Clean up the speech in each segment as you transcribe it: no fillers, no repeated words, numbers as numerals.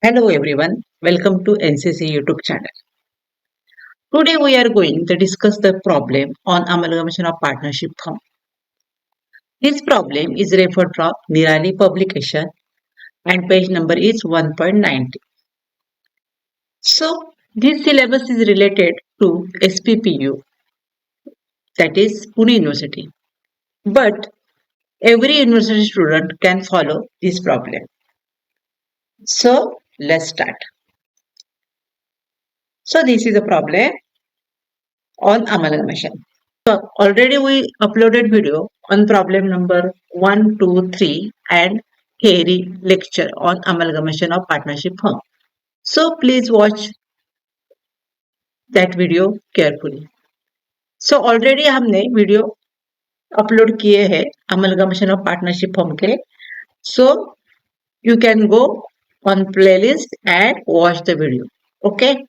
Hello everyone, welcome to NCC YouTube channel. Today we are going to discuss the problem on amalgamation of partnership firm. This problem is referred from Nirali publication and page number is 1.90. So this syllabus is related to SPPU, that is Pune University. But every university student can follow this problem. So let's start. So this is a problem on amalgamation. So already we uploaded video on problem number 1, 2, 3 and theory lecture on amalgamation of partnership firm. So please watch that video carefully. So already हमने video upload किए हैं amalgamation of partnership firm के. So you can go on playlist and watch the video. Okay.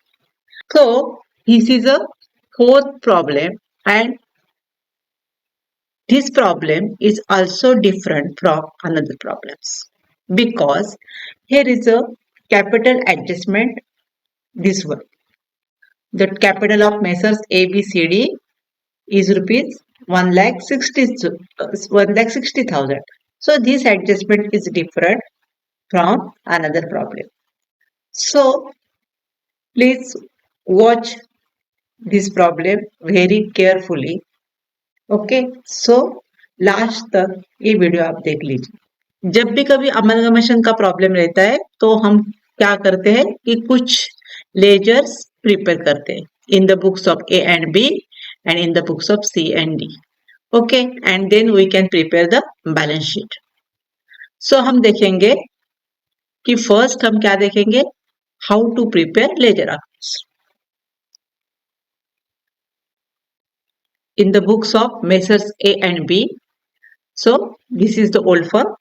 So this is a fourth problem and this problem is also different from another problems because here is a capital adjustment this one. The capital of Messrs ABCD is rupees 1,60,000. So this adjustment is different from another problem. So please watch this problem very carefully. Okay so last तक ये video आप देख लीजिए. जब भी कभी amalgamation का problem रहता है तो हम क्या करते हैं कि कुछ लेजर्स प्रिपेयर करते हैं in the books of A and B and in the books of C and D. Okay and then we can prepare the balance sheet. So हम देखेंगे कि फर्स्ट हम क्या देखेंगे, how to prepare ledger accounts in the books of Messrs A and B. So this is the old firm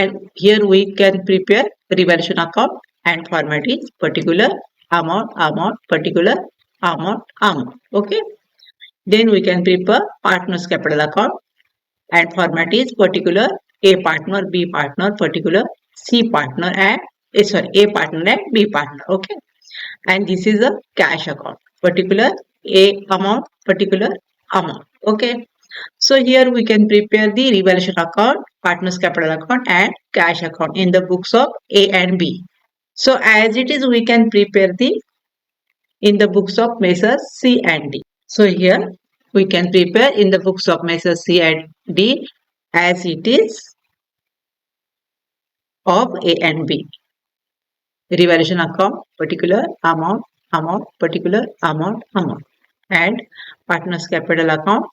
and here we can prepare revaluation account and format is particular amount, particular amount. Okay. Then we can prepare partners capital account and format is particular A partner, B partner, particular C partner and A partner and B partner. Okay. And this is a cash account, particular A amount, particular amount. Okay. So here we can prepare the revaluation account, partners capital account and cash account in the books of A and B. So as it is, we can prepare the in the books of Messrs C and D. So here we can prepare in the books of Messrs C and D as it is of A and B. Revaluation account, particular amount, particular amount, and partners capital account,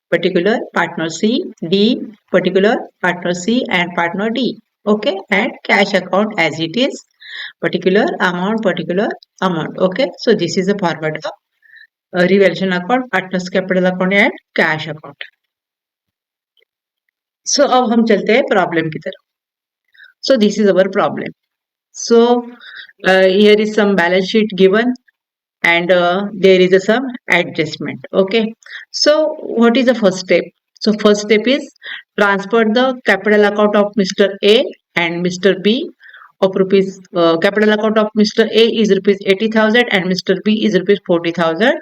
particular partner C, D, particular partner C and partner D. Okay, and cash account as it is, particular amount, Okay, so this is a format of revaluation account, partners capital account and cash account. So अब हम चलते हैं problem की तरफ. So this is our problem. So here is some balance sheet given and there is some adjustment. Okay, so what is the first step? So first step is transfer the capital account of Mr. A and Mr. B of rupees. Capital account of Mr. A is rupees 80,000 and Mr. B is rupees 40,000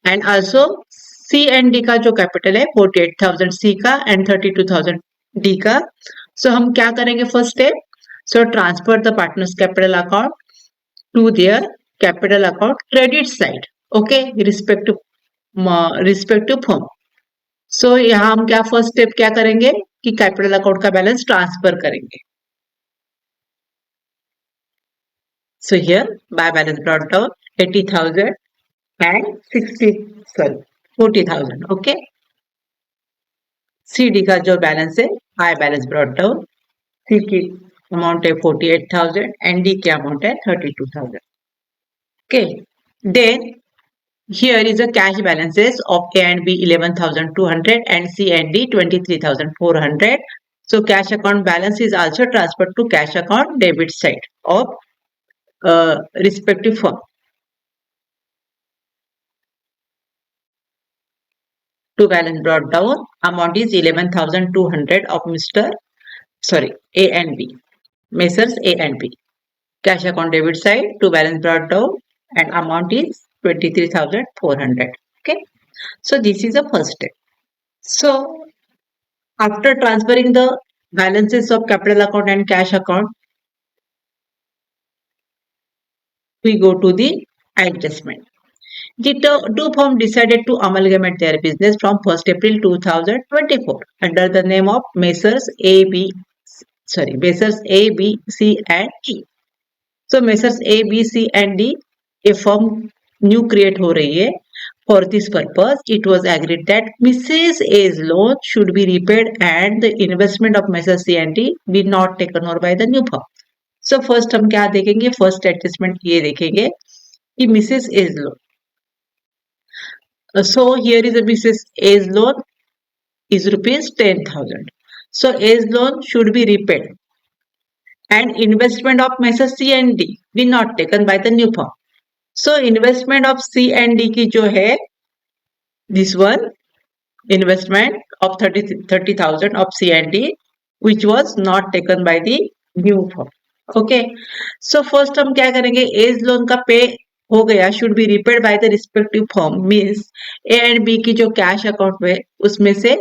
and also C and D का जो capital है 48,000 C का and 32,000 D का. So हम क्या करेंगे first step? So transfer the partners capital account to their capital account credit side. Okay, respective firm. So यहाँ हम क्या फर्स्ट स्टेप क्या करेंगे कि कैपिटल अकाउंट का बैलेंस ट्रांसफर करेंगे. So here by balance brought down 80,000 and 40,000. Okay. CD का जो बैलेंस है by balance brought down, C की अमाउंट है 48,000 and D की अमाउंट है 32,000. Okay. Then here is a cash balances of A and B 11,200 and C and D 23,400. So cash account balance is also transferred to cash account debit side of respective firm. To balance brought down, amount is 11,200 of Mr. sorry, A and B, Messrs A and B. Cash account debit side to balance brought down and amount is 23,400. Okay, so this is the first step. So after transferring the balances of capital account and cash account, we go to the adjustment. The two firms decided to amalgamate their business from 1st April 2024 under the name of Messrs A, B, C and D. So Messrs A, B, C and D, a firm new create हो रही है. For this purpose, it was agreed that Mrs. A's loan should be repaid and the investment of Messrs C and D be not taken over by the new firm. So first हम क्या देखेंगे? First adjustment ये देखेंगे कि Mrs. A's loan. So here is a Mrs. A's loan is rupees 10,000. So A's loan should be repaid and investment of Messrs C and D be not taken by the new firm. So investment of C and D की जो है, this one investment of 30,000 of C and D which was not taken by the new firm. Okay, so first हम क्या करेंगे? A's loan का पे हो गया, should be repaid by the respective firm means A and B की जो cash account में उसमें से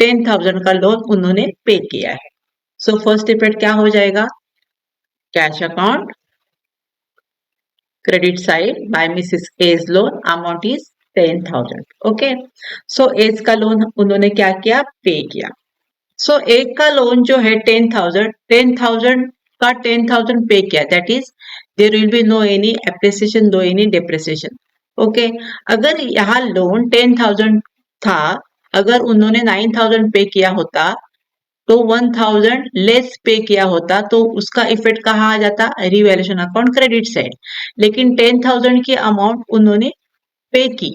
10,000 का लोन उन्होंने पे किया है. सो फर्स्ट इफेक्ट क्या हो जाएगा? Cash account credit side by Mrs. A's loan amount is 10,000. Okay, so A's का लोन उन्होंने क्या किया? पे किया. So A का लोन जो है 10,000 का 10,000 पे किया, that is there will be no any appreciation, no any depreciation. Okay, अगर यहाँ लोन 10,000 था, अगर उन्होंने 9,000 पे किया होता तो 1000 लेस पे किया होता तो उसका इफेक्ट कहाँ आ जाता? Revaluation account credit side. लेकिन 10,000 की अमाउंट उन्होंने पे की.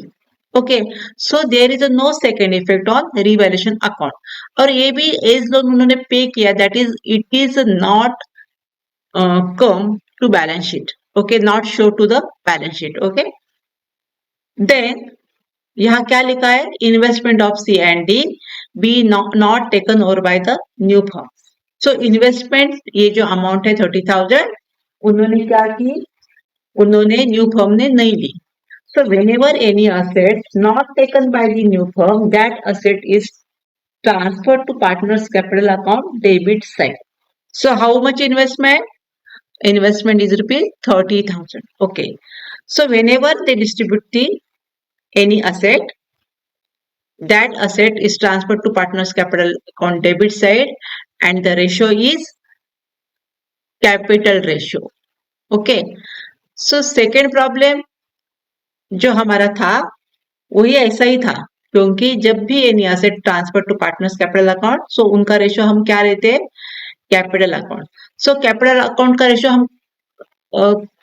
Okay, so there is no second effect on revaluation account. और ये भी एज लोन उन्होंने पे किया, that is it is not come to balance sheet. Okay, not show to the balance sheet. Okay, then यहाँ क्या लिखा है? Investment of C and D be not taken over by the new firm. So investment ये जो amount है 30,000 उन्होंने क्या की? उन्होंने न्यू फर्म ने नहीं ली. सो whenever any asset not taken by the new firm, that asset is transferred to partner's capital account debit side. So how much investment? Investment is rupees 30,000. Okay, so whenever they distribute the any asset, that asset is transferred to partner's capital account debit side and the ratio is capital ratio. Okay, so second problem जो हमारा था वही ऐसा ही था, क्योंकि जब भी any asset transfer to partners capital account, so उनका रेशियो हम क्या लेते हैं? Capital account. So capital account का रेशियो हम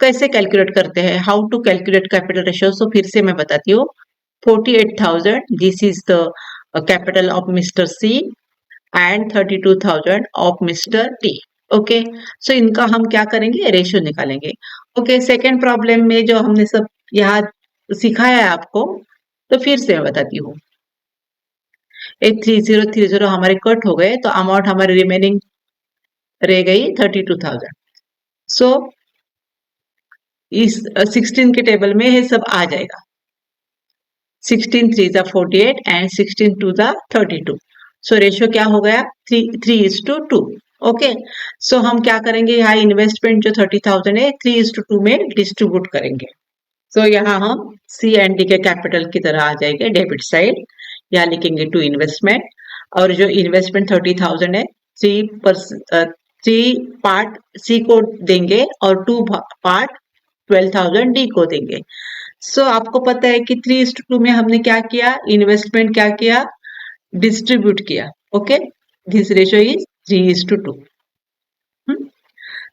कैसे कैलकुलेट करते हैं? How to calculate capital ratio? So फिर से मैं बताती हूँ. 48,000 this is the capital of mister C and 32,000 of mister D. Okay, so इनका हम क्या करेंगे? रेशियो निकालेंगे. ओके, सेकेंड प्रॉब्लम में जो हमने सब यहाँ सिखाया है आपको, तो फिर से मैं बताती हूँ. 3030 हमारे कट हो गए तो अमाउंट हमारी रिमेनिंग रह गई 32,000. सो इस 16 के टेबल में ये सब आ जाएगा. 16 3 जा 48 एंड 16 2 जा 32. सो रेशियो क्या हो गया? 3:2. ओके, सो हम क्या करेंगे? यहाँ इन्वेस्टमेंट जो 30,000 है 3:2 में डिस्ट्रीब्यूट करेंगे. सो यहाँ हम सी एंड डी के कैपिटल की तरह आ जाएंगे डेबिट साइड. यहाँ लिखेंगे टू इन्वेस्टमेंट, और जो इन्वेस्टमेंट 30,000 है 3 पार्ट सी को देंगे और 2 पार्ट 12,000 डी को देंगे. सो आपको पता है कि 3:2 में हमने क्या किया? इन्वेस्टमेंट क्या किया? डिस्ट्रीब्यूट किया. Okay, this ratio is 3:2.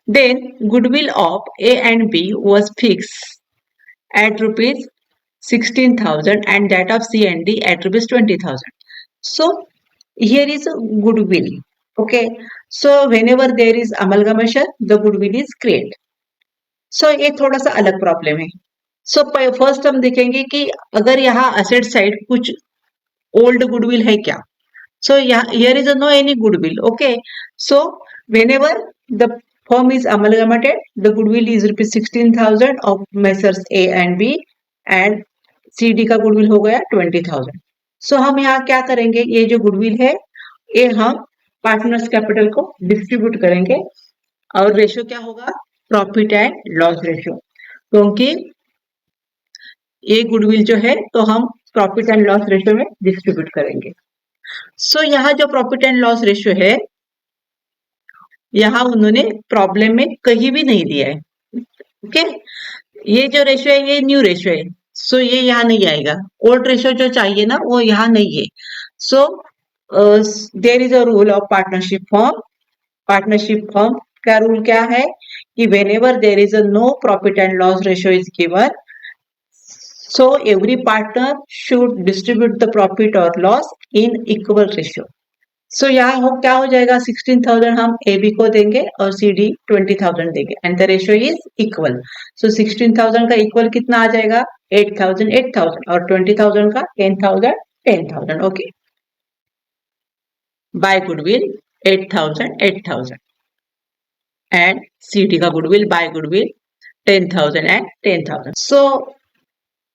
Then goodwill of A and B was fixed at rupees 16,000 and that of C and D at rupees 20,000. So here is a goodwill. Okay, so whenever there is amalgamation, the goodwill is created. So ये थोड़ा सा अलग problem है. So first हम देखेंगे कि अगर यहाँ असेट साइड कुछ ओल्ड गुडविल है क्या. So yeah, here is no any goodwill. Okay. So whenever the firm is amalgamated, the goodwill is rupees 16,000 of Messrs A and B and CD का goodwill हो गया 20,000. So हम यहाँ क्या करेंगे, ये जो goodwill है ये हम पार्टनर्स कैपिटल को डिस्ट्रीब्यूट करेंगे और रेशियो क्या होगा, प्रॉफिट एंड लॉस रेशियो, क्योंकि ये गुडविल जो है तो हम प्रॉफिट एंड लॉस रेशियो में डिस्ट्रीब्यूट करेंगे. सो यहाँ जो प्रॉफिट एंड लॉस रेशियो है, यहाँ उन्होंने प्रॉब्लम में कहीं भी नहीं दिया है. ओके, ये जो रेशियो है ये न्यू रेशियो है, सो ये यहाँ नहीं आएगा. ओल्ड रेशियो जो चाहिए ना वो यहाँ नहीं है. So there is a rule of partnership form. Partnership form का रूल क्या है कि whenever there is a no profit and loss ratio is given, so every partner should distribute the profit or loss in equal ratio. So यहाँ हो क्या हो जाएगा, 16,000 हम AB को देंगे और CD 20,000 देंगे and the ratio is equal. So 16,000 का इक्वल कितना आ जाएगा, 8,000 8,000 और 20,000 का 10,000 10,000. Okay, by goodwill 8,000 8,000 and CD का goodwill by goodwill 10,000 and 10,000. So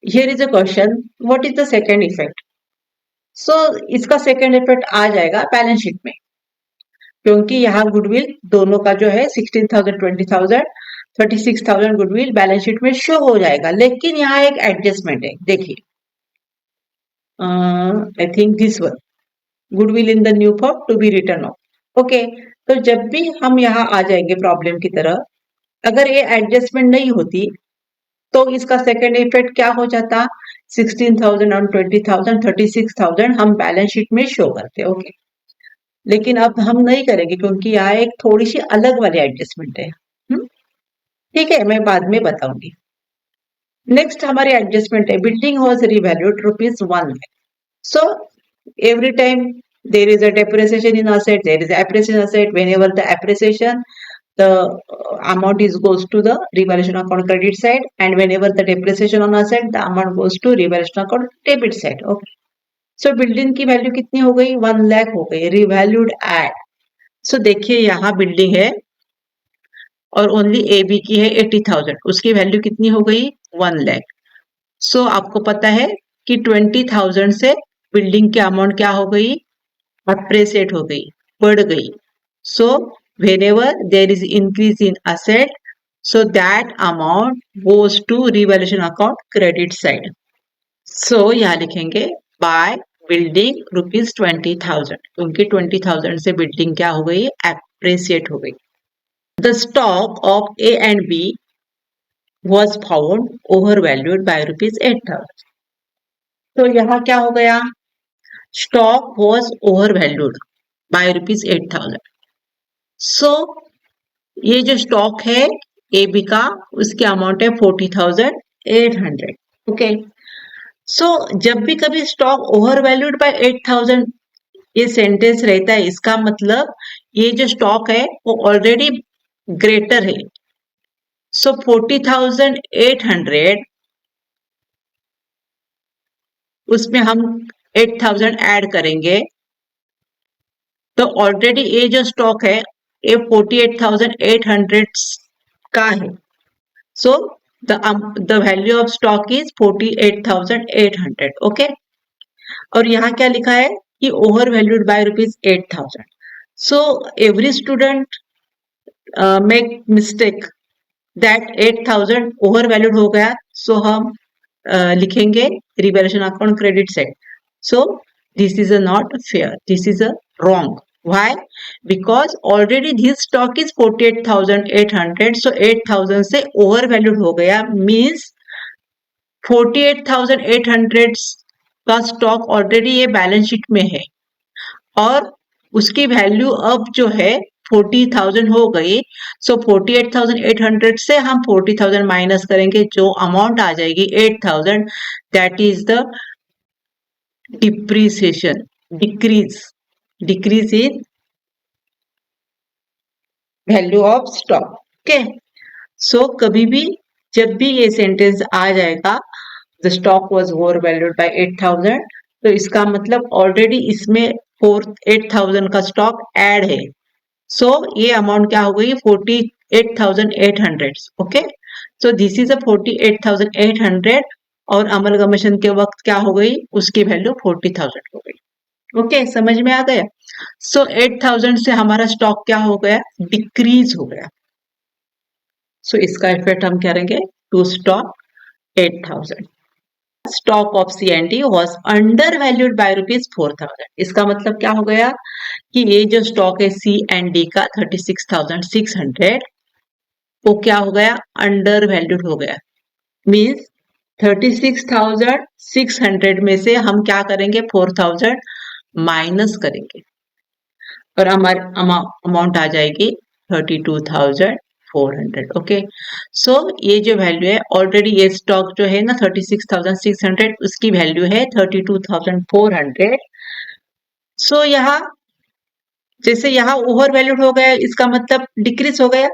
here is a question, what is the second effect? So इसका second effect आ जाएगा बैलेंस शीट में, क्योंकि यहाँ गुडविल दोनों का जो है 16,000 20,000 36,000 गुडविल बैलेंस शीट में शो हो जाएगा. लेकिन यहाँ एक एडजस्टमेंट है, देखिए I think this one, goodwill in the new form to be return off. Okay, तो जब भी हम यहाँ आ जाएंगे प्रॉब्लम की तरह, अगर ये एडजस्टमेंट नहीं होती तो इसका सेकेंड इफेक्ट क्या हो जाता, 16,000 और 20,000 36,000 हम बैलेंस शीट में शो करते. ओके, लेकिन अब हम नहीं करेंगे क्योंकि यहाँ एक थोड़ी सी अलग वाली एडजस्टमेंट है. ठीक है, मैं बाद में बताऊंगी. नेक्स्ट हमारी एडजस्टमेंट है, building was revalued rupees 1 lakh. So every time there is a depreciation in asset, there is appreciation asset. Whenever the appreciation, the amount is goes to the revaluation account credit side, and whenever the depreciation on asset, the amount goes to revaluation account debit side. Okay, so building की value कितनी हो गई, 1 लाख हो गई, revalued eight. सो देखिए यहाँ building है और ओनली ए बी की है 80,000, उसकी वैल्यू कितनी हो गई, 1 लाख. सो आपको पता है कि 20,000 से बिल्डिंग की अमाउंट क्या हो गई, अप्रिसिएट हो गई, बढ़ गई. सो whenever there is increase in asset, so that amount goes to revaluation account credit side. So यहाँ लिखेंगे by building rupees 20,000, क्योंकि 20,000 से बिल्डिंग क्या हो गई, अप्रिसिएट हो गई. The stock of A and B was found overvalued by rupees 8,000. तो यहाँ क्या हो गया, stock was overvalued by rupees 8,000. सो ये जो स्टॉक है ए बी का, उसकी अमाउंट है 40,800. ओके, सो जब भी कभी स्टॉक ओवर वैल्यूड बाय 8,000 ये सेंटेंस रहता है, इसका मतलब ये जो स्टॉक है वो ऑलरेडी ग्रेटर है. सो 40,800 उसमें हम 8,000 ऐड करेंगे तो ऑलरेडी ये जो स्टॉक है ये 48,800 का है. So the value of stock is 48,800. Okay, और यहाँ क्या लिखा है कि over valued by rupees 8,000. So every student make mistake that 8,000 over valued हो गया. सो हम लिखेंगे revaluation account credit side. So this is a not fair, this is a wrong. Why? Because already this stock is 48,800, so 8,000 से overvalued हो गया, means 48,800 का stock already ये balance sheet में है और उसकी वैल्यू अब जो है 40,000 हो गई. सो 48,800 से हम 40,000 माइनस करेंगे, जो अमाउंट आ जाएगी 8,000, that is the depreciation, decrease in value of stock. Okay, so कभी भी जब भी ये सेंटेंस आ जाएगा the stock was over valued by 8,000, तो इसका मतलब ऑलरेडी इसमें 8,000 का स्टॉक ऐड है। सो ये अमाउंट क्या हो गई 48,800। Okay, so this is a 48,800 और अमलगमेशन के वक्त क्या हो गई उसकी वैल्यू 40,000 हो गई। ओके, समझ में आ गया। सो 8,000 से हमारा स्टॉक क्या हो गया डिक्रीज हो गया। सो इसका इफेक्ट हम करेंगे to stock 8,000। Stock of CND was under valued by ₹4,000। इसका मतलब क्या हो गया कि ये जो स्टॉक है CND का 36,600 वो क्या हो गया अंडर वैल्यूड हो गया। मीन्स 36,600 में से हम क्या करेंगे 4,000 माइनस करेंगे और हमारी अमाउंट आ जाएगी 32,400। ओके, सो ये जो वैल्यू है ऑलरेडी ये स्टॉक जो है ना 36,600 उसकी वैल्यू है 32,400। सो यहाँ जैसे यहाँ ओवर वैल्यूड हो गया इसका मतलब डिक्रीज हो गया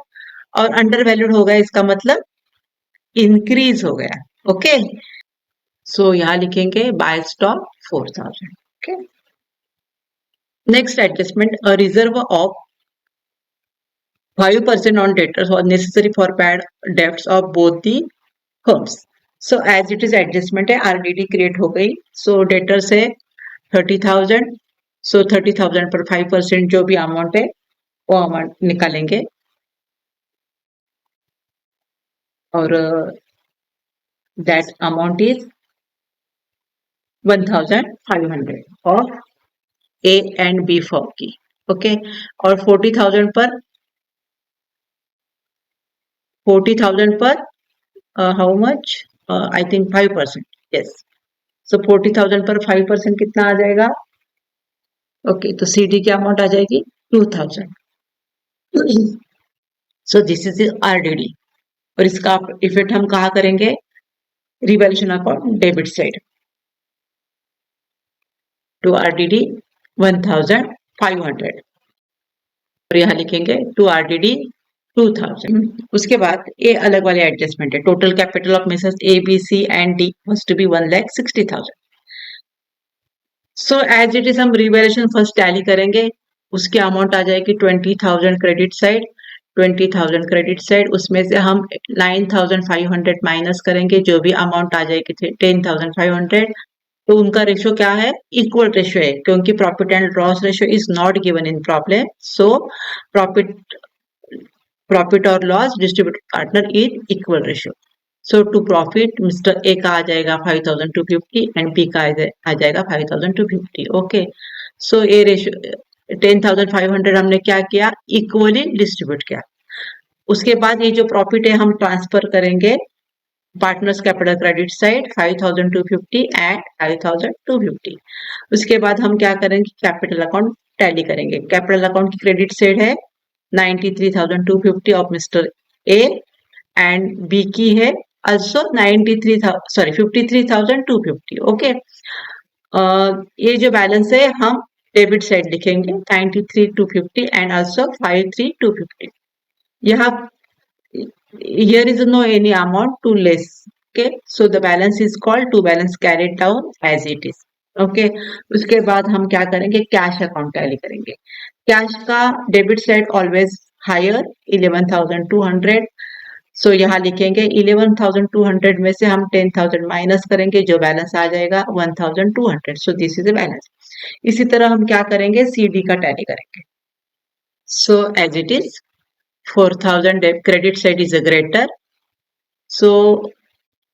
और अंडर वैल्यूड हो गया इसका मतलब इंक्रीज हो गया। ओके, सो यहाँ लिखेंगे by stock 4,000। Okay, next adjustment a reserve of 5% on debtors was necessary for bad debts of both the firms. So as it is adjustment है RDD create हो गई। So debtors है 30,000। So 30,000 पर 5% जो भी amount है वो अमाउंट निकालेंगे और that amount is 1,500 of A and B firm की। ओके, और 40,000 पर how much I think 5%। Yes, so 40,000 पर 5% कितना आ जाएगा। ओके, तो CD की अमाउंट आ जाएगी 2,000। सो दिस इज RDD और इसका इफेक्ट हम कहाँ करेंगे revaluation account debit side to RDD 1,500 और यहाँ लिखेंगे टू RDD 2,000। उसके बाद ये अलग वाले एडजस्टमेंट है। Total capital of messrs ABC and D must to be 1,60,000। So as it is हम रिवैल्यूएशन फर्स्ट टैली करेंगे। उसकी अमाउंट आ जाएगी 20,000 क्रेडिट साइड 20,000 क्रेडिट साइड उसमें से हम 9,500 माइनस करेंगे जो भी अमाउंट आ जाएगी 10,500। तो उनका रेशियो क्या है इक्वल रेशियो है क्योंकि profit and loss ratio is not given in problem. So profit और loss distributed partner is equal ratio. So to profit mister A का आ जाएगा 5,250 एंड बी का आ जाएगा 5,250। ओके, सो ये रेशियो 10,500 हमने क्या किया इक्वली डिस्ट्रीब्यूट किया। उसके बाद ये जो प्रॉफिट है हम ट्रांसफर करेंगे partners capital credit side 5,250 and 5,250। उसके बाद हम क्या करेंगे कैपिटल अकाउंट टैली करेंगे। कैपिटल अकाउंट की क्रेडिट साइड है 93,250 of mister A and B की है also 53,250। ओके, ये जो बैलेंस है हम डेबिट साइड लिखेंगे 93,250 एंड also 53,250। यहाँ here is no any amount to less। okay, so the balance is called to balance carried down as it is। Okay, उसके बाद हम क्या करेंगे कैश अकाउंट टैली करेंगे। कैश का डेबिट साइड ऑलवेज हायर 11,200। सो यहाँ लिखेंगे 11,200 में से हम 10,000 माइनस करेंगे जो बैलेंस आ जाएगा 1,200। So this is the balance. इसी तरह हम क्या करेंगे CD का टैली करेंगे। So as it is 4,000 credit side is a greater. So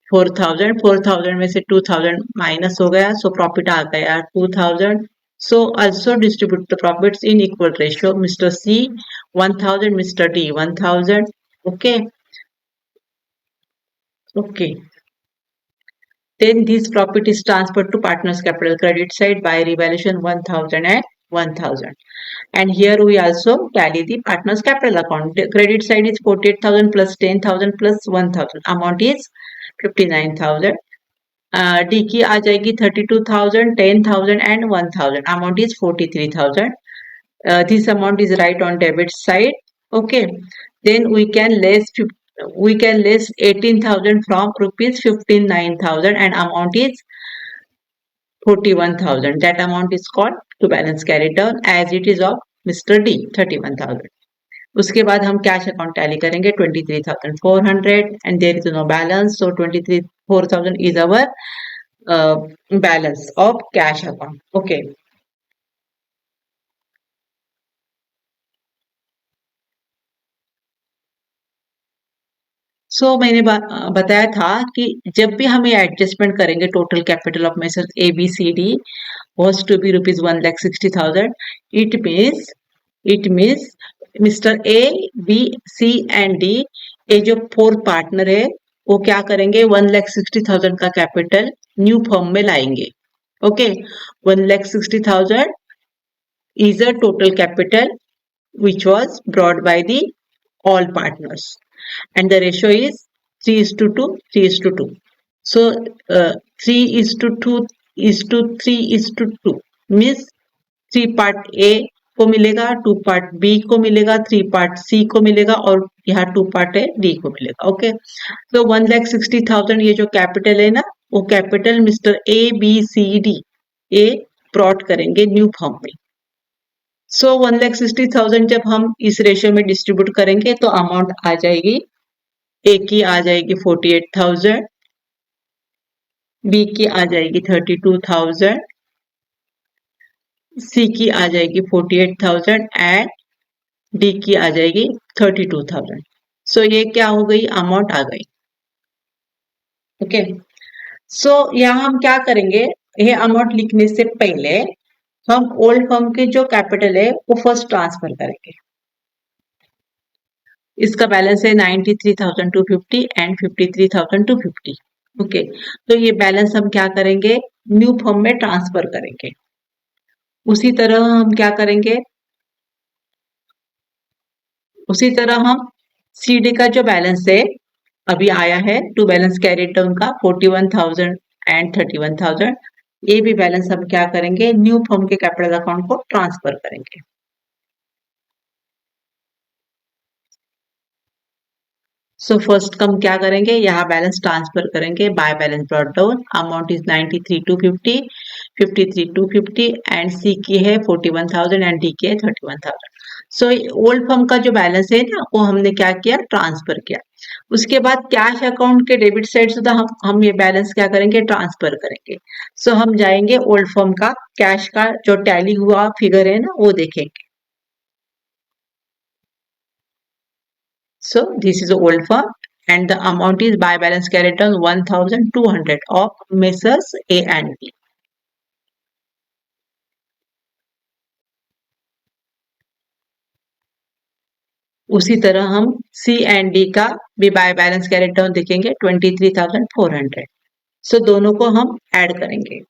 4,000 में से 2,000 माइनस हो गया सो प्रॉफिट आ गया 2,000। सो also distribute the profits in equal ratio Mr. C 1,000 Mr. D 1,000। okay, okay, then this profit is transferred to partners capital credit side by revaluation 1,000 and 1,000 and here we also tally the partners capital account। The credit side is 48,000 plus 10,000 plus 1,000 amount is 59,000। D की आ जाएगी 32,000 10,000 and 1,000 amount is 43,000। this amount is right on debit side। okay, then we can less 18,000 from rupees 59,000 and amount is 41,000. That amount is called to balance carried down as it is of Mr. D 31,000. उसके बाद हम cash account tally करेंगे 23,400 and there is no balance, so 23,400 is our balance of cash account. Okay. सो मैंने बताया था कि जब भी हम ये एडजस्टमेंट करेंगे total capital of messrs A B C D was to be rupees 1,60,000. It means mister A B C and D ये जो फोर पार्टनर है वो क्या करेंगे 1,60,000 का कैपिटल न्यू फॉर्म में लाएंगे. Okay 1,60,000 is a total capital which was brought by the all partners and the ratio is 3 is to 2 3 is to 2. So 3 is to 2 is to 3 is to 2 means 3 part A को मिलेगा, 2 part B को मिलेगा, 3 part C को मिलेगा और यहाँ 2 part है D को मिलेगा. ओके तो 1,60,000 ये जो कैपिटल है ना वो capital mister A B C D ये ब्रॉट करेंगे न्यू फॉर्म में. सो 1,60,000 जब हम इस रेशियो में डिस्ट्रीब्यूट करेंगे तो अमाउंट आ जाएगी ए की आ जाएगी 48,000, बी की आ जाएगी 32,000, सी की आ जाएगी 48,000 एंड डी की आ जाएगी 32,000. सो ये क्या हो गई अमाउंट आ गई. ओके सो यहाँ हम क्या करेंगे ये अमाउंट लिखने से पहले हम ओल्ड फर्म के जो कैपिटल है वो फर्स्ट ट्रांसफर करेंगे. इसका बैलेंस है 93,250 एंड 53,250. ओके तो ये बैलेंस हम क्या करेंगे न्यू फॉर्म में ट्रांसफर करेंगे. उसी तरह हम क्या करेंगे उसी तरह हम सीडी का जो बैलेंस है अभी आया है टू बैलेंस कैरिड डाउन का 41,000 एंड 31,000 ये भी बैलेंस हम क्या करेंगे न्यू फॉर्म के कैपिटल अकाउंट को ट्रांसफर करेंगे. सो फर्स्ट हम क्या करेंगे यहाँ बैलेंस ट्रांसफर करेंगे by balance brought down. Amount is 93,250, 53,250 and C की है 41,000 एंड डी की है 31,000. सो ओल्ड फर्म का जो बैलेंस है ना वो हमने क्या किया ट्रांसफर किया. उसके बाद कैश अकाउंट के डेबिट साइड से हम ये बैलेंस क्या करेंगे ट्रांसफर करेंगे. सो हम जाएंगे ओल्ड फर्म का कैश का जो टैली हुआ फिगर है ना वो देखेंगे. So this is the old firm and the amount is by balance carried down 1,200 of Messrs A and B. उसी तरह हम C and D का भी बाय बैलेंस कैरिड डाउन देखेंगे 23,400. सो दोनों को हम ऐड करेंगे.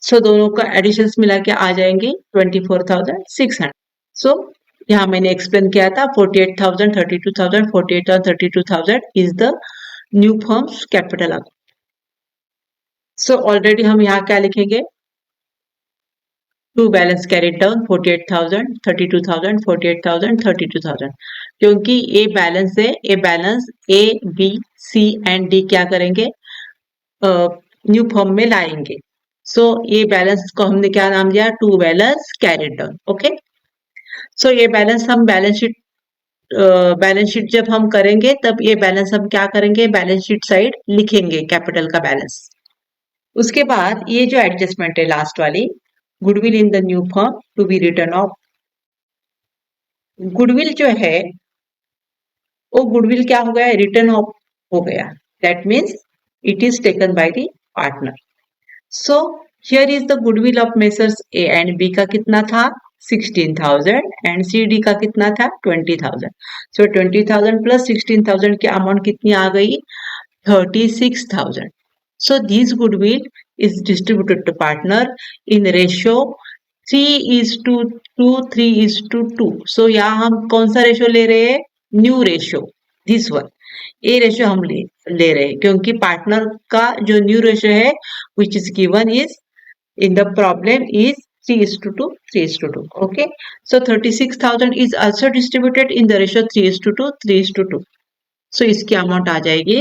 सो दोनों का एडिशंस मिला के आ जाएंगे 24,600. सो यहाँ मैंने एक्सप्लेन किया था 48,000, 32,000, 48,000, 32,000 is the new firms capital account. So already हम यहाँ क्या लिखेंगे टू बैलेंस कैरिड डाउन 48,000, 32,000, 48,000, 32,000 क्योंकि ये बैलेंस है ये balance A B C and D क्या करेंगे न्यू फॉर्म में लाएंगे. सो ये बैलेंस को हमने क्या नाम दिया to balance carried down. Okay so ये बैलेंस हम बैलेंस शीट जब हम करेंगे तब ये बैलेंस हम क्या करेंगे बैलेंस शीट साइड लिखेंगे कैपिटल का बैलेंस. उसके बाद ये जो एडजस्टमेंट है लास्ट वाली goodwill in the new firm to be return off. Goodwill जो है वो गुडविल क्या हो गया रिटर्न ऑफ हो गया. That means it is taken by the partner. So here is the goodwill of messrs A and B का कितना था 16,000 एंड सी डी का कितना था 20,000. सो 20,000 प्लस 16,000 की अमाउंट कितनी आ गई 36,000. So this goodwill is distributed to partner in ratio 3:2, 3:2. So यहाँ हम कौन सा रेशियो ले रहे हैं न्यू रेशियो दिस वन. ये रेशियो हम ले रहे हैं क्योंकि पार्टनर का जो न्यू रेशियो है which is given is in the problem is 3:2, 3:2. Okay. So 36,000 is also distributed in the ratio 3:2, 3:2. So इसकी अमाउंट आ जाएगी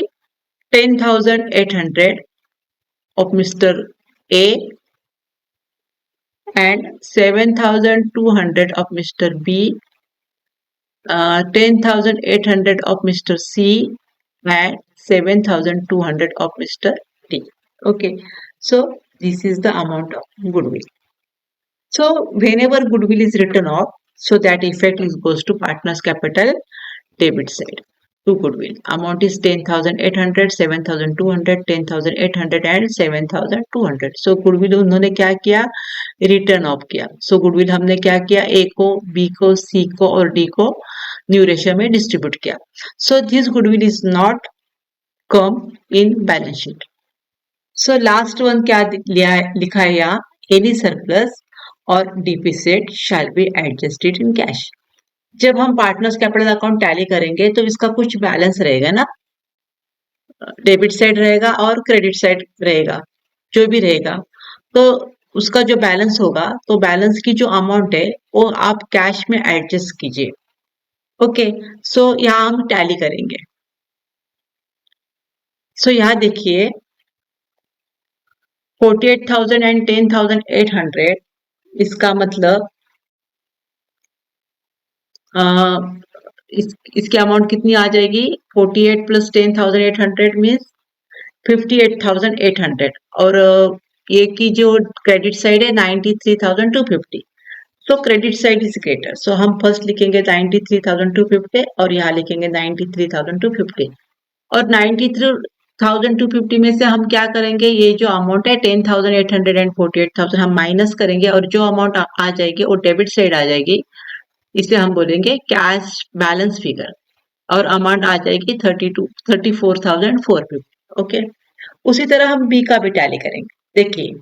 10,800 of Mr. A and 7,200 of Mr. B, 10,800 of Mr. C, and 7,200 of Mr. D. Okay, so this is the amount of goodwill. So whenever goodwill is written off, so that effect is goes to partner's capital debit side to goodwill. Amount is 10,800, 7,200, 10,800 and 7,200. So goodwill उन्होंने क्या किया, return of किया. So goodwill हमने क्या किया, A को, B को, C को और D को न्यू रेशियो में डिस्ट्रीब्यूट किया. So this goodwill is not come in balance sheet. So last one क्या लिखा है यहाँ, any surplus और deficit shall be adjusted in cash. जब हम पार्टनर्स कैपिटल अकाउंट टैली करेंगे तो इसका कुछ बैलेंस रहेगा ना, डेबिट साइड रहेगा और क्रेडिट साइड रहेगा, जो भी रहेगा, तो उसका जो बैलेंस होगा, तो बैलेंस की जो अमाउंट है वो आप कैश में एडजस्ट कीजिए. ओके, सो यहाँ हम टैली करेंगे. सो यहाँ देखिए 48,000 एंड 10,800, इसका मतलब इसकी अमाउंट कितनी आ जाएगी, 48 प्लस 10,800 मीन्स 58,800 और ये की जो क्रेडिट साइड है 93,250. So credit side is greater, so हम फर्स्ट लिखेंगे 93,250 और यहाँ लिखेंगे 93,250 और 93,250 में से हम क्या करेंगे, ये जो अमाउंट है 10,800 एंड 48,000 हम माइनस करेंगे और जो अमाउंट आ जाएगी वो डेबिट साइड आ जाएगी, इसे हम बोलेंगे कैश बैलेंस फिगर और अमाउंट आ जाएगी 34,450. ओके, उसी तरह हम बी का भी टैली करेंगे. देखिए,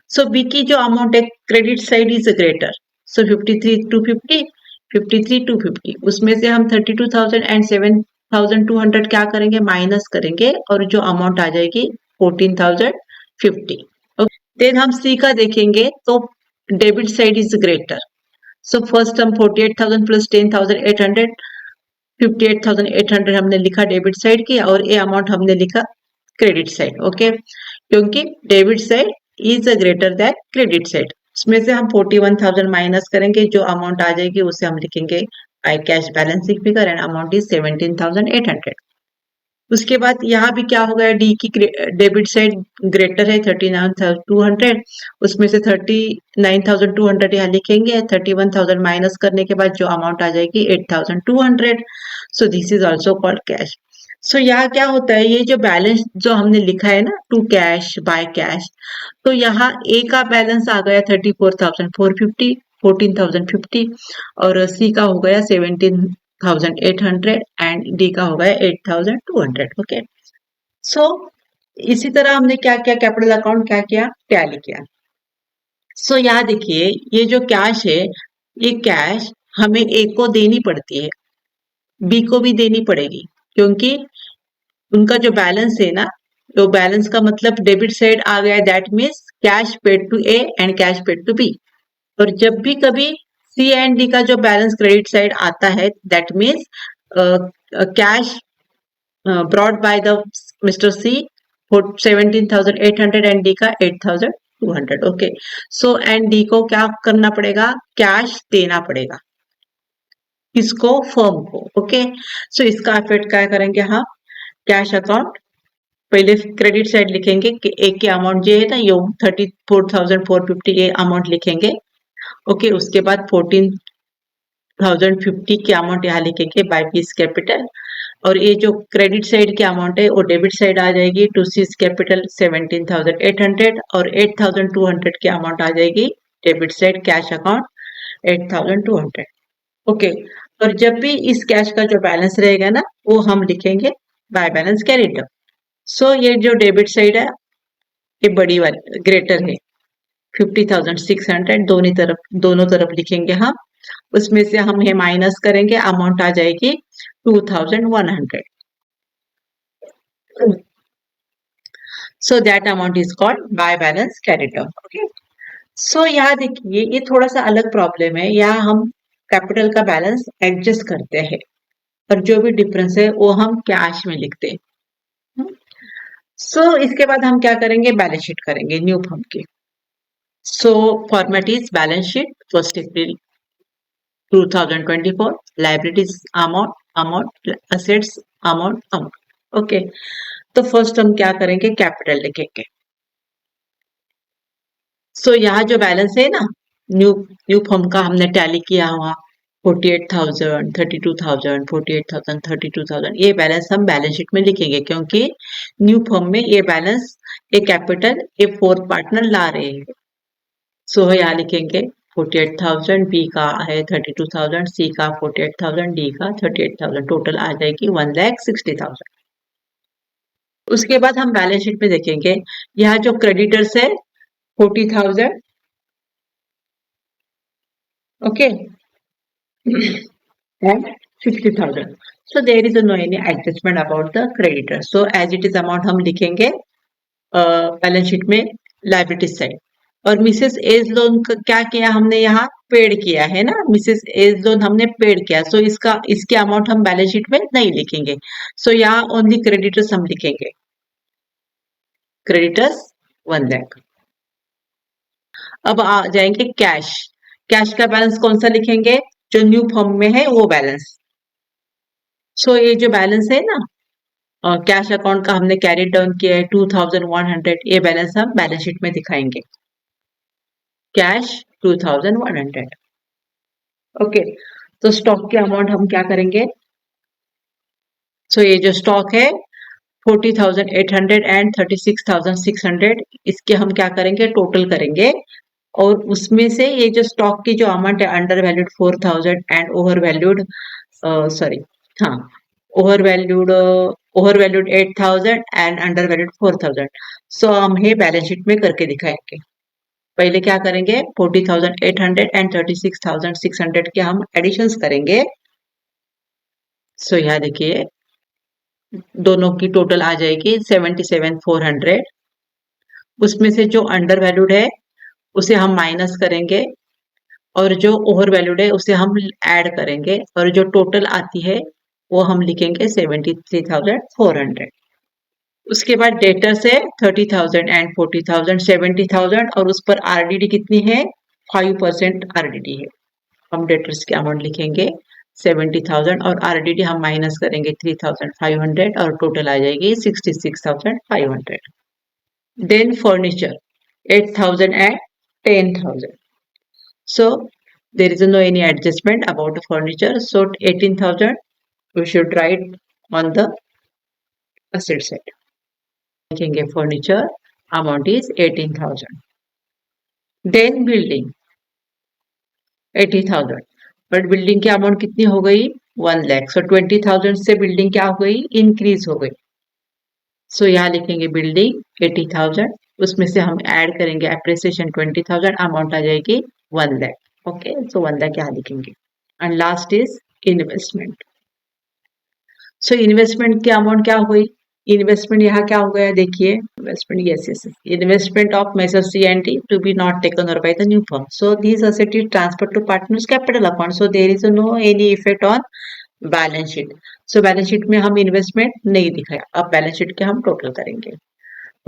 सो बी की जो अमाउंट है क्रेडिट साइड इज ग्रेटर, सो 53,250, उसमें से हम 32,000 एंड 7,200 क्या करेंगे, माइनस करेंगे और जो अमाउंट आ जाएगी 14,050. ओके, देन हम सी का देखेंगे तो debit side is greater, so first हम 48,000 प्लस 10,800, 58,800 हमने लिखा डेबिट साइड की और ये अमाउंट हमने लिखा क्रेडिट साइड. ओके, क्योंकि debit side is greater than credit side. उसमें से हम 41,000 माइनस करेंगे, जो अमाउंट आ जाएगी उसे हम लिखेंगे by cash balancing figure and amount is 17,800. उसके बाद यहाँ भी क्या हो गया, डी की डेबिट साइड ग्रेटर है 39,200, उसमें से 39,200 यहाँ लिखेंगे, 31,000 माइनस करने के बाद जो अमाउंट आ जाएगी 8,200. So this is also called cash. So यहाँ क्या होता है, ये जो बैलेंस जो हमने लिखा है ना, टू कैश बाय कैश, तो यहाँ ए का बैलेंस आ गया 34,450, 14,050 और सी का हो गया 17,800 एंड डी का हो गया 8,200. ओके, सो इसी तरह हमने क्या किया, कैपिटल अकाउंट क्या किया, टैली किया. सो यहाँ देखिए, ये जो कैश है, ये कैश हमें ए को देनी पड़ती है, बी को भी देनी पड़ेगी, क्योंकि उनका जो बैलेंस है ना, तो बैलेंस का मतलब डेबिट साइड आ गया, that means cash paid to A and cash paid to B. और जब भी कभी सी एंड डी का जो बैलेंस क्रेडिट साइड आता है, that means cash brought by the mister C 17,800 and D का 8,200. ओके, सो एंड डी को क्या करना पड़ेगा, कैश देना पड़ेगा, इसको फर्म को. ओके, सो इसका इफेक्ट क्या करेंगे, हाँ कैश अकाउंट पहले क्रेडिट साइड लिखेंगे कि एक की अमाउंट जो है ना, ये 34,450 ये अमाउंट लिखेंगे. ओके, उसके बाद 14,050 की अमाउंट यहाँ लिखेंगे बाय पीस कैपिटल और ये जो क्रेडिट साइड की अमाउंट है वो डेबिट साइड आ जाएगी टू सीज कैपिटल 17,800 और 8,200 की अमाउंट आ जाएगी debit side cash account 8,200. Okay, और जब भी इस कैश का जो बैलेंस रहेगा ना, वो हम लिखेंगे बाय बैलेंस कैरिड डाउन. सो ये जो डेबिट साइड है ये बड़ी वाली ग्रेटर है 50,600, दोनों तरफ लिखेंगे हम, उसमें से हम ये माइनस करेंगे, अमाउंट आ जाएगी 2,100. So that amount is called by balance carried down. Okay, so यहाँ देखिए, ये थोड़ा सा अलग प्रॉब्लम है, यहाँ हम कैपिटल का बैलेंस एडजस्ट करते हैं और जो भी डिफरेंस है वो हम कैश में लिखते हैं. सो इसके बाद हम क्या करेंगे, बैलेंस शीट करेंगे न्यू फर्म की. So format is balance sheet 1st April 2024, liabilities amount, assets amount. Okay, तो फर्स्ट हम क्या करेंगे, कैपिटल लिखेंगे. सो यहाँ जो बैलेंस है ना, न्यू न्यू फॉर्म का हमने टैली किया हुआ 48,000, 32,000, 48,000, 32,000, ये बैलेंस हम बैलेंस शीट में लिखेंगे क्योंकि न्यू फॉर्म में ये बैलेंस ये कैपिटल ये फोर्थ पार्टनर ला रहे हैं. सो यहाँ लिखेंगे 48,000, बी का है 32,000, सी का 48,000, डी का 38,000, टोटल आ जाएगी 1,60,000. उसके बाद हम बैलेंस शीट में देखेंगे, यहाँ जो क्रेडिटर्स है 40,000, okay, and 60,000. So there is no any adjustment about the creditor. So as it is amount हम लिखेंगे बैलेंस शीट में लाइबिलिटी साइड. और मिसेस एज लोन क्या किया हमने, यहाँ पेड किया है ना, मिसेस एज लोन हमने पेड किया. सो इसके अमाउंट हम बैलेंस शीट में नहीं लिखेंगे. सो यहाँ ओनली क्रेडिटर्स हम लिखेंगे, क्रेडिटर्स 1 लाख. अब आ जाएंगे कैश. कैश का बैलेंस कौन सा लिखेंगे, जो न्यू फॉर्म में है वो बैलेंस. सो ये जो बैलेंस है ना, कैश अकाउंट का हमने कैरी डाउन किया है 2,100, ये बैलेंस हम बैलेंस शीट में दिखाएंगे, कैश 2,100. ओके, तो स्टॉक के अमाउंट हम क्या करेंगे. सो ये जो स्टॉक है 40,800 एंड 36,600, इसके हम क्या करेंगे, टोटल करेंगे. और उसमें से ये जो स्टॉक की जो अमाउंट है under valued 4,000 and over valued sorry हाँ over valued 8,000 and under valued 4,000. So हम ये बैलेंस शीट में करके दिखाएंगे. पहले क्या करेंगे, 40,800 एंड 36,600 के हम एडिशंस करेंगे. सो यहाँ देखिए दोनों की टोटल आ जाएगी 77,400. उसमें से जो अंडर वैल्यूड है उसे हम माइनस करेंगे और जो ओवर वैल्यूड है उसे हम ऐड करेंगे और जो टोटल आती है वो हम लिखेंगे 73,400. उसके बाद डेटर्स है 30,000 एंड 40,000, 70,000 और उस पर आरडीडी कितनी है, 5% आरडीडी है. हम डेटर्स के अमाउंट लिखेंगे 70,000 और आरडीडी हम माइनस करेंगे 3,500 और टोटल आ जाएगी 66,500. Then furniture 8,000 and 10,000. So there is no any adjustment about the furniture. So 18,000 we should write on the asset side. लिखेंगे furniture amount is 18,000. Then building 80,000. But building की amount कितनी हो गई, 1 लाख. सो 20,000 से बिल्डिंग क्या हो गई, इंक्रीज हो गई. सो यहाँ लिखेंगे बिल्डिंग 80,000, उसमें से हम ऐड करेंगे एप्रिसिएशन 20,000, अमाउंट आ जाएगी 1 लाख. ओके, सो 1 लाख यहाँ लिखेंगे. And last is investment. So investment की अमाउंट क्या हो गई, इन्वेस्टमेंट यहाँ क्या हो गया देखिए, investment yes investment of messrs C&D to be not taken over by the new firm. So this asset is transfer to partners capital account. So there is no any effect on balance sheet. So balance sheet में हम investment नहीं दिखाया. अब balance sheet के हम total करेंगे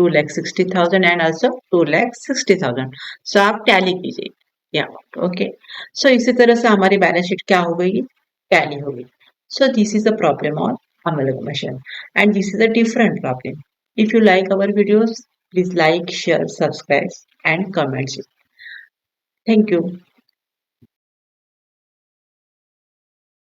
2,60,000 and also 2,60,000. सो आप tally कीजिए यहाँ. ओके, सो इसी तरह से हमारी बैलेंस शीट क्या हो गई, टैली हो गई. So this is the problem on amalgamation and this is a different problem. If you like our videos, please like, share, subscribe and comment. Thank you.